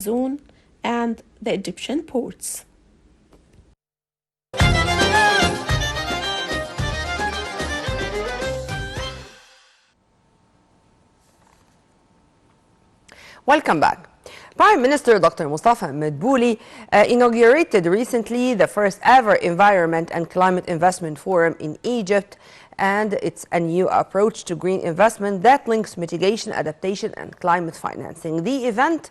zone and the Egyptian ports. Welcome back. Prime Minister Dr. Mustafa Madbouli inaugurated recently the first ever Environment and Climate Investment Forum in Egypt, and it's a new approach to green investment that links mitigation, adaptation and climate financing. The event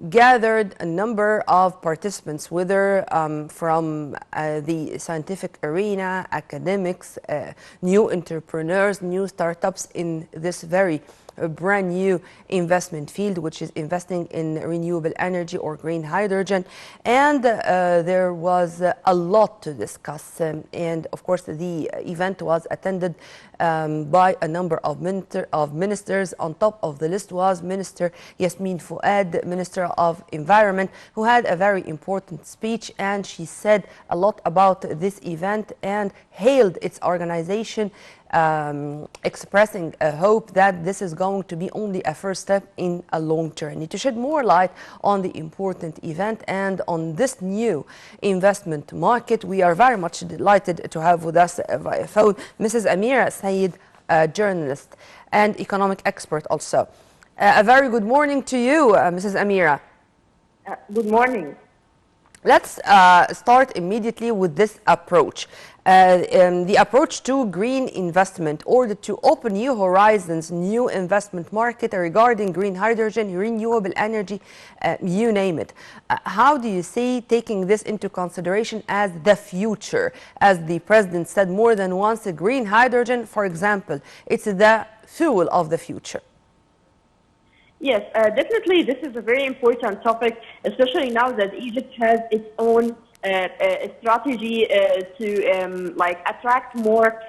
gathered a number of participants, whether from the scientific arena, academics, new entrepreneurs, new startups in this very a brand new investment field, which is investing in renewable energy or green hydrogen. And there was a lot to discuss. And of course, the event was attended by a number of ministers. On top of the list was Minister Yasmin Fouad, Minister of Environment, who had a very important speech. And she said a lot about this event and hailed its organization, expressing a hope that this is going to be only a first step in a long journey. To shed more light on the important event and on this new investment market, we are very much delighted to have with us via phone Mrs. Amira Said, a journalist and economic expert also. A very good morning to you, Mrs. Amira. Good morning. Let's start immediately with this approach. The approach to green investment, or to open new horizons, new investment market regarding green hydrogen, renewable energy, you name it. How do you see taking this into consideration as the future? As the president said more than once, green hydrogen, for example, it's the fuel of the future. Yes, definitely this is a very important topic, especially now that Egypt has its own strategy to attract more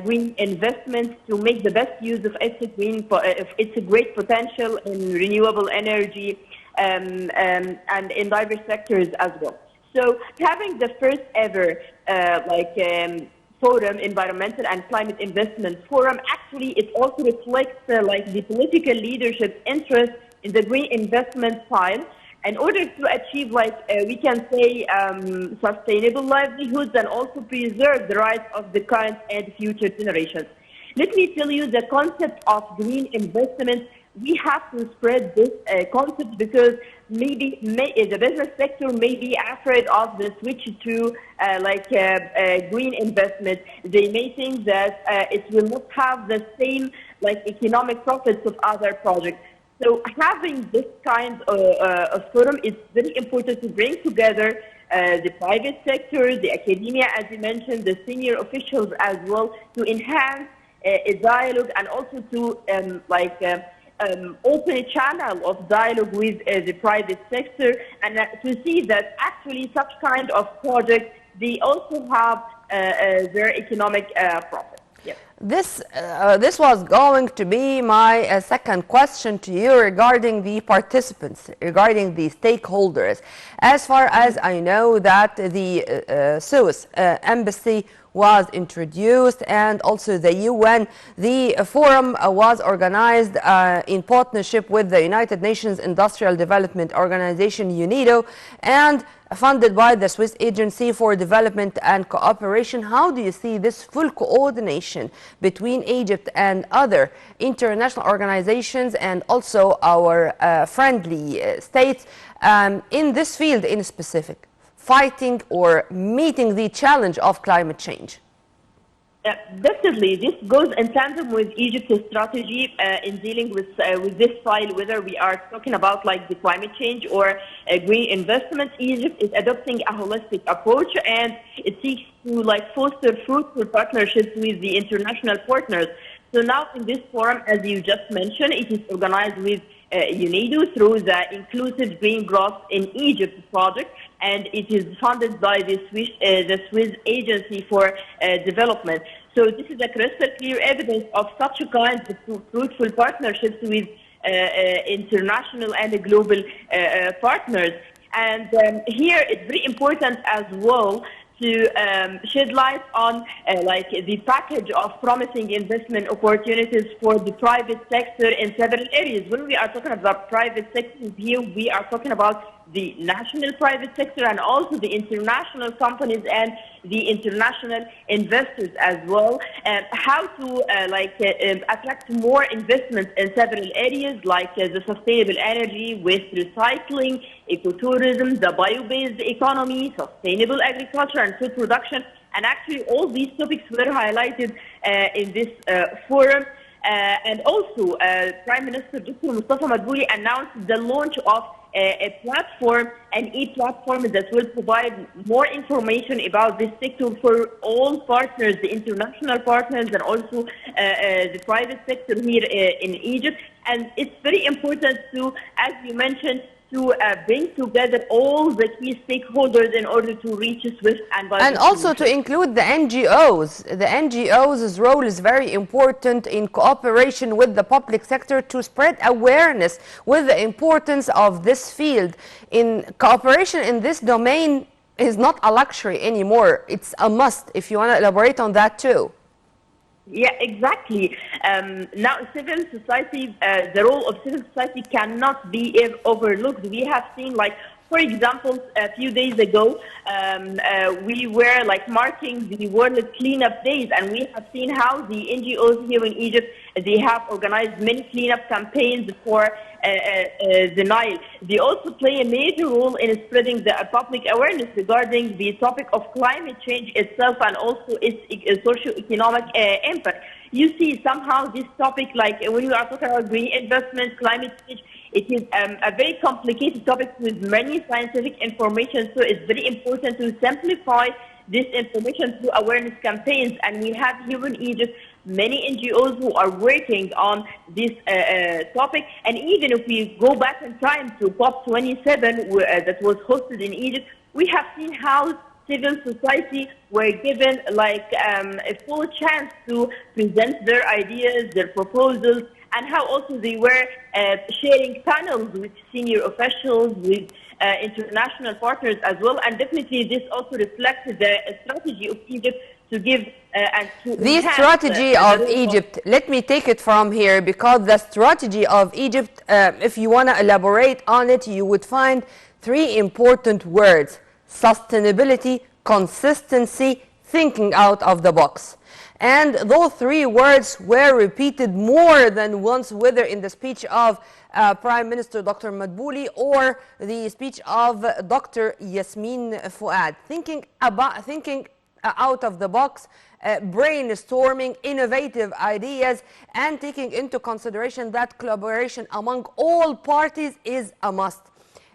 green investments, to make the best use of its great potential in renewable energy and in diverse sectors as well. So having the first ever forum, environmental and climate investment forum, actually it also reflects the political leadership's interest in the green investment side in order to achieve, we can say, sustainable livelihoods and also preserve the rights of the current and future generations. Let me tell you the concept of green investment. We have to spread this concept because maybe the business sector may be afraid of the switch to green investment. They may think that it will not have the same economic profits of other projects. So having this kind of forum is very important to bring together the private sector, the academia, as you mentioned, the senior officials as well, to enhance a dialogue and also to open a channel of dialogue with the private sector, and to see that actually such kind of projects, they also have their economic profit. Yes. This was going to be my second question to you regarding the participants, regarding the stakeholders. As far as I know that the Swiss embassy was introduced, and also the UN. The forum was organized in partnership with the United Nations Industrial Development Organization, UNIDO, and funded by the Swiss Agency for Development and Cooperation. How do you see this full coordination between Egypt and other international organizations and also our friendly states in this field in specific, fighting or meeting the challenge of climate change? Definitely, this goes in tandem with Egypt's strategy in dealing with this file, whether we are talking about the climate change or green investment. Egypt is adopting a holistic approach, and it seeks to foster fruitful partnerships with the international partners. So now in this forum, as you just mentioned, it is organized with UNIDO through the Inclusive Green Growth in Egypt project, and it is funded by the Swiss Agency for Development. So this is a crystal clear evidence of such a kind of fruitful partnerships with international and global partners. And here it's very important as well to shed light on like the package of promising investment opportunities for the private sector in several areas. When we are talking about private sectors here, we are talking about the national private sector and also the international companies and the international investors as well. How to attract more investments in several areas like the sustainable energy, waste recycling, ecotourism, the bio-based economy, sustainable agriculture and food production. And actually all these topics were highlighted in this forum. And also Prime Minister Dr. Mustafa Madbouli announced the launch of a platform, an e-platform that will provide more information about this sector for all partners, the international partners and also the private sector here in Egypt. And it's very important to, as you mentioned, to bring together all the key stakeholders in order to reach a swift and viable And also to solution. include the NGOs. The NGOs' role is very important in cooperation with the public sector to spread awareness with the importance of this field. In cooperation in this domain is not a luxury anymore. It's a must, if you want to elaborate on that too. Yeah, exactly. Now, civil society, the role of civil society cannot be overlooked. We have seen, like, for example, a few days ago, we were like marking the World Cleanup Days, and we have seen how the NGOs here in Egypt, they have organized many cleanup campaigns for the Nile. They also play a major role in spreading the public awareness regarding the topic of climate change itself and also its socio-economic impact. You see somehow this topic, like when you are talking about green investment, climate change, it is a very complicated topic with many scientific information, so it's very important to simplify this information through awareness campaigns. And we have here in Egypt many NGOs who are working on this topic. And even if we go back in time to COP27 that was hosted in Egypt, we have seen how civil society were given like a full chance to present their ideas, their proposals, and how also they were sharing panels with senior officials, with international partners as well. And definitely this also reflects the strategy of Egypt to give and to The strategy of Egypt, let me take it from here, because the strategy of Egypt, if you want to elaborate on it, you would find three important words: sustainability, consistency, thinking out of the box. And those three words were repeated more than once, whether in the speech of Prime Minister Dr. Madbouli or the speech of Dr. Yasmin Fuad. Thinking out of the box, brainstorming innovative ideas, and taking into consideration that collaboration among all parties is a must.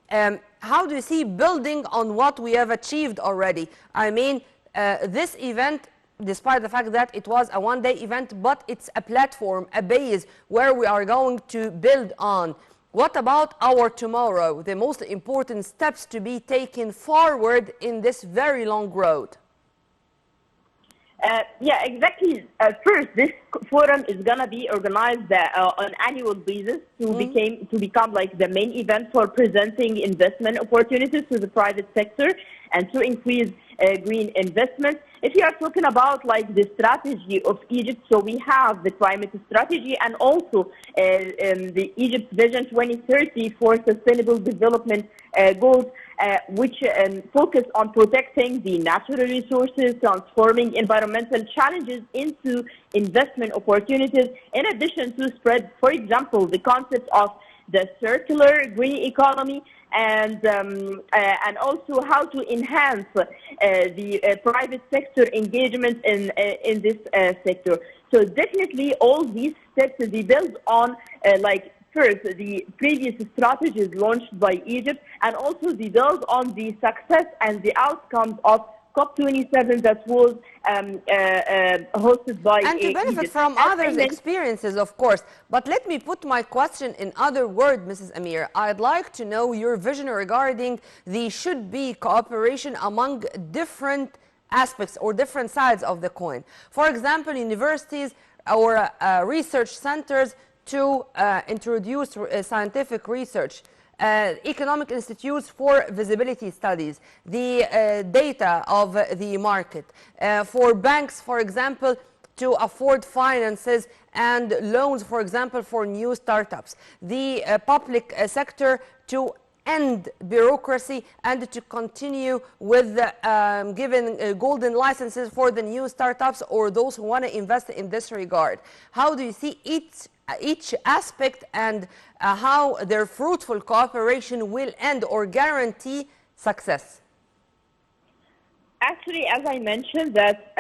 How do you see building on what we have achieved already? I mean, this event, despite the fact that it was a one-day event, but it's a platform, a base where we are going to build on. What about our tomorrow, the most important steps to be taken forward in this very long road? Yeah, exactly. First, this forum is going to be organized on an annual basis to become like the main event for presenting investment opportunities to the private sector and to increase green investment. If you are talking about like the strategy of Egypt, so we have the climate strategy and also the Egypt Vision 2030 for sustainable development goals, which focus on protecting the natural resources, transforming environmental challenges into investment opportunities, in addition to spread, for example, the concept of the circular green economy, and also how to enhance the private sector engagement in this sector. So definitely all these steps, they build on first, the previous strategies launched by Egypt, and also they build on the success and the outcomes of COP27 that was hosted by And to benefit Egypt. from others' experiences, of course. But let me put my question in other words, Mrs. Amira. I'd like to know your vision regarding the should-be cooperation among different aspects or different sides of the coin. For example, universities or research centers to introduce scientific research. economic institutes for visibility studies, the data of the market, for banks, for example, to afford finances and loans, for example, for new startups, the public sector to end bureaucracy and to continue with giving golden licenses for the new startups or those who want to invest in this regard. How do you see each aspect and how their fruitful cooperation will end or guarantee success? Actually, as I mentioned, that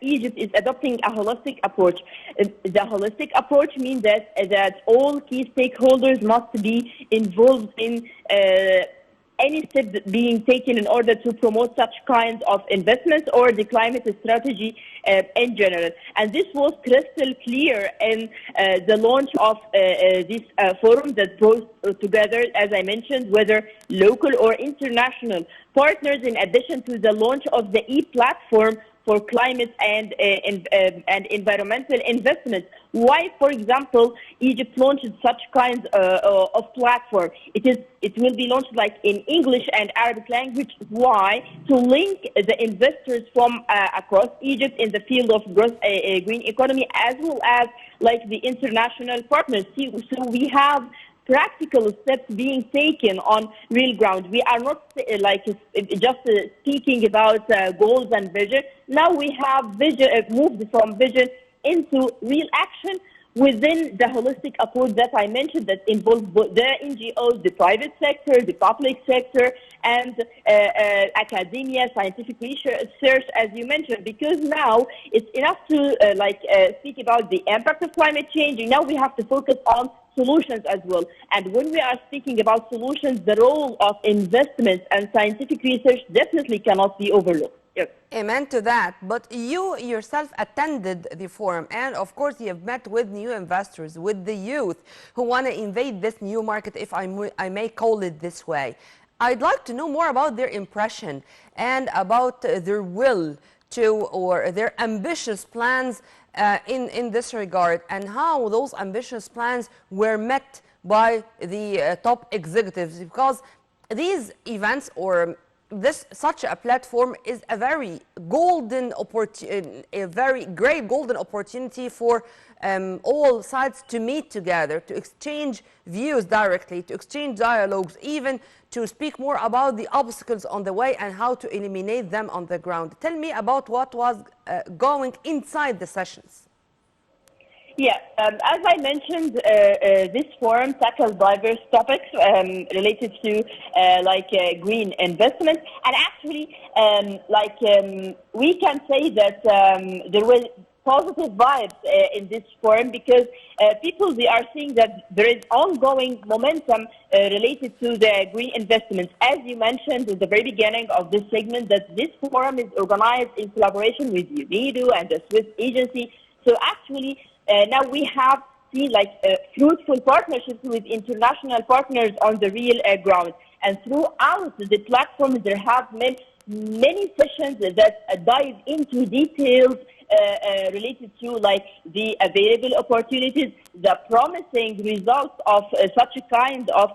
Egypt is adopting a holistic approach. The holistic approach means that all key stakeholders must be involved in any step being taken in order to promote such kinds of investments or the climate strategy in general. And this was crystal clear in the launch of this forum that brought together, as I mentioned, whether local or international partners, in addition to the launch of the e-platform for climate and environmental investments. Why, for example, Egypt launched such kinds of platform? It will be launched like in English and Arabic language. Why? To link the investors from across Egypt in the field of green economy, as well as like the international partners. So we have practical steps being taken on real ground. We are not just speaking about goals and vision. Now we have vision, moved from vision into real action within the holistic approach that I mentioned, that involves the NGOs, the private sector, the public sector, and academia, scientific research, as you mentioned, because now it's enough to speak about the impact of climate change. Now we have to focus on solutions as well. And when we are speaking about solutions, the role of investments and scientific research definitely cannot be overlooked. Yes. Amen to that. But you yourself attended the forum, and of course you have met with new investors, with the youth who want to invade this new market, if I may call it this way. I'd like to know more about their impression and about their will to, or their ambitious plans in this regard, and how those ambitious plans were met by the top executives, because these events or such a platform is a very golden opportunity, a very great golden opportunity for all sides to meet together, to exchange views directly, to exchange dialogues, even to speak more about the obstacles on the way and how to eliminate them on the ground. Tell me about what was going inside the sessions. Yeah, as I mentioned, this forum tackles diverse topics related to green investment, and actually, we can say that there were positive vibes in this forum, because they are seeing that there is ongoing momentum related to the green investments. As you mentioned at the very beginning of this segment, that this forum is organized in collaboration with UNIDO and the Swiss agency. So actually, now we have seen fruitful partnerships with international partners on the real ground. And throughout the platform, there have been many sessions that dive into details related to the available opportunities, the promising results of such a kind of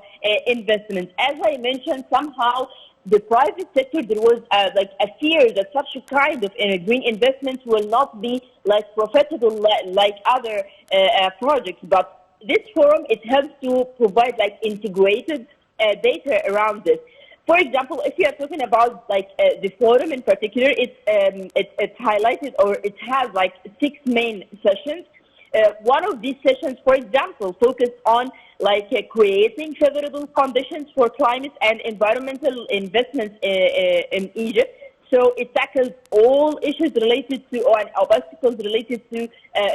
investment. As I mentioned, somehow the private sector, there was a fear that such a kind of green investments will not be profitable like other projects. But this forum, it helps to provide integrated data around this. For example, if you are talking about the forum in particular, it's highlighted, or it has 6 main sessions. One of these sessions, for example, focused on creating favorable conditions for climate and environmental investments in Egypt. So it tackles all issues related to, or obstacles related to,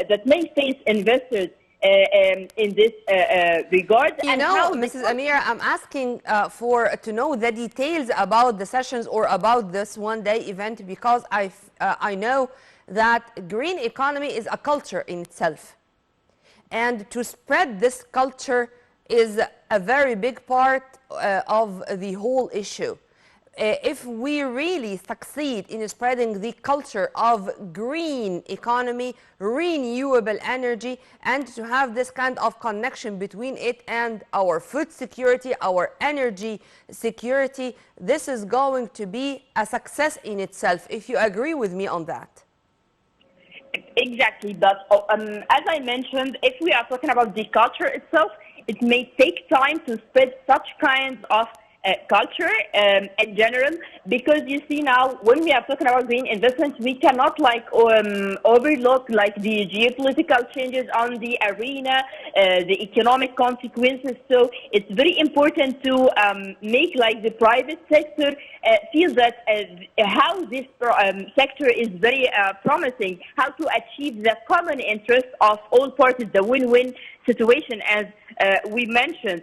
that may face investors in this regard. You know, Mrs. Amira, I'm asking to know the details about the sessions or about this one-day event, because I know that green economy is a culture in itself. And to spread this culture is a very big part of the whole issue. if we really succeed in spreading the culture of green economy, renewable energy, and to have this kind of connection between it and our food security, our energy security, this is going to be a success in itself, if you agree with me on that. Exactly, but as I mentioned, if we are talking about the culture itself, it may take time to spread such kinds of culture in general, because you see now when we are talking about green investments, we cannot overlook the geopolitical changes on the arena, the economic consequences. So it's very important to make the private sector feel that how this sector is very promising, how to achieve the common interest of all parties, the win-win situation, as we mentioned.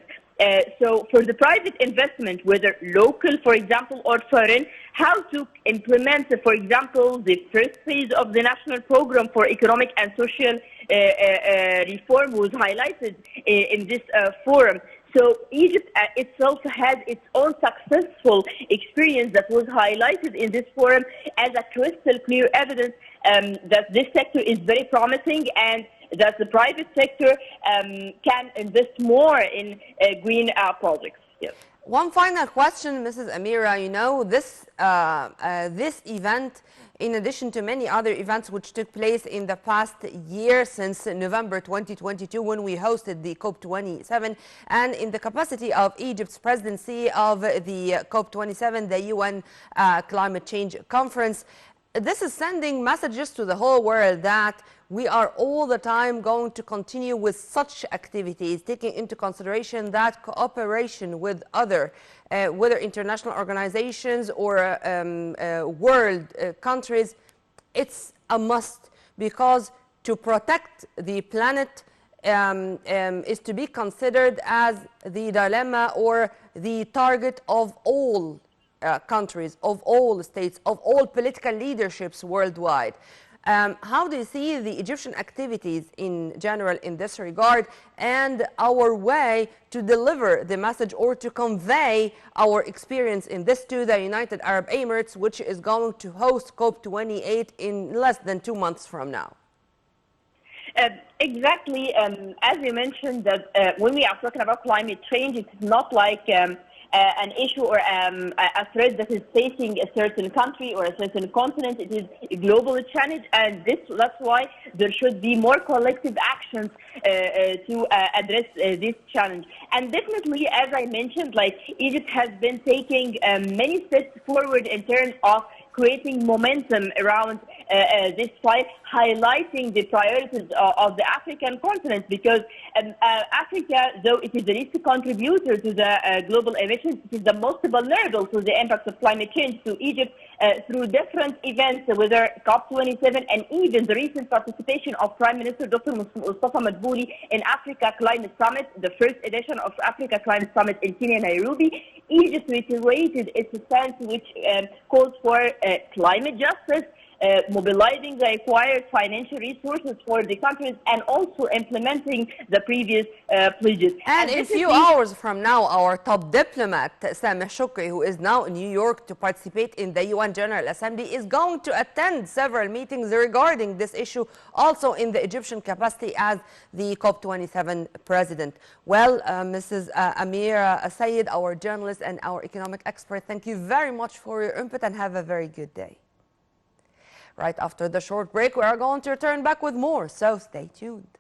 So for the private investment, whether local, for example, or foreign, how to implement, for example, the first phase of the national program for economic and social reform was highlighted in this forum. So Egypt itself has its own successful experience that was highlighted in this forum as a crystal clear evidence that this sector is very promising and that the private sector can invest more in green projects. Yes. One final question, Mrs. Amira. You know, this event, in addition to many other events which took place in the past year since November 2022 when we hosted the COP27, and in the capacity of Egypt's presidency of the COP27, the UN Climate Change Conference, this is sending messages to the whole world that we are all the time going to continue with such activities, taking into consideration that cooperation with other, whether international organizations or world countries, it's a must, because to protect the planet is to be considered as the dilemma or the target of all countries, of all states, of all political leaderships worldwide. How do you see the Egyptian activities in general in this regard, and our way to deliver the message or to convey our experience in this to the United Arab Emirates, which is going to host COP28 in less than 2 months from now? Exactly. As you mentioned, that when we are talking about climate change, it's not like an issue or a threat that is facing a certain country or a certain continent. It is a global challenge, and that's why there should be more collective actions to address this challenge. And definitely, as I mentioned, Egypt has been taking many steps forward in terms of creating momentum around this fight, highlighting the priorities of the African continent, because Africa, though it is the least contributor to the global emissions, it is the most vulnerable to the impacts of climate change. So Egypt, through different events, whether COP27 and even the recent participation of Prime Minister Dr. Mustafa Madbouli in Africa Climate Summit, the first edition of Africa Climate Summit in Kenya, Nairobi, Egypt reiterated its stance, which calls for climate justice, mobilizing the required financial resources for the countries, and also implementing the previous pledges. And in a few hours from now, our top diplomat, Sameh Shukri, who is now in New York to participate in the UN General Assembly, is going to attend several meetings regarding this issue, also in the Egyptian capacity as the COP27 president. Well, Mrs. Amira Sayed, our journalist and our economic expert, thank you very much for your input and have a very good day. Right after the short break, we are going to return back with more, so stay tuned.